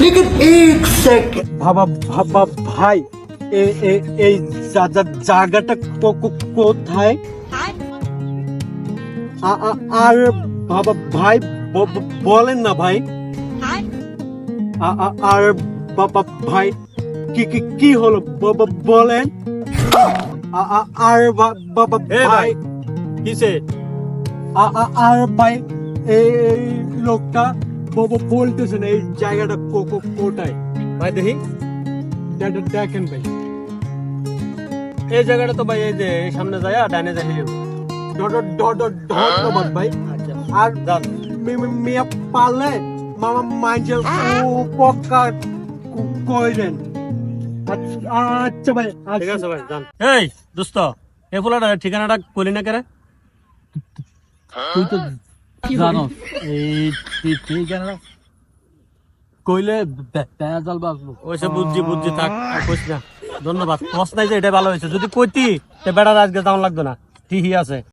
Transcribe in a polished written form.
लेकिन एक सेकंड বাবা বাবা ভাই এই জায়গাটা কোথায় আর বাবা ভাই বলেন না ভাই আর বাবা ভাই কি কি কি হলো বলেন আর বাবা ভাই কিসে আর ভাই এই লোকটা বলতেছে না এই জায়গাটা কোথায় ভাই দেখি দেখেন ভাই এই জায়গাটা তো ভাই এই যে সামনে যায় ডাইনে যায় ধন্যবাদ ভাই আচ্ছা আর যান মিয়া পারলে মামা মাইজেল উপকার করেন আচ্ছা ভাই ঠিক আছে ভাই যান এই দোস্ত এই পোলাটা ঠিকানাটা কইলি না কেরে তুই তো জানো এই ঠিকানা কইলে বেজাল বাজবো ওইসে বুঝছি থাক আর কইস না ধন্যবাদ কষ্ট নাই যে এটা ভালো হয়েছে যদি কইতি তে বেড়ার আজকে যাওয়া লাগতো না ঠিকই আছে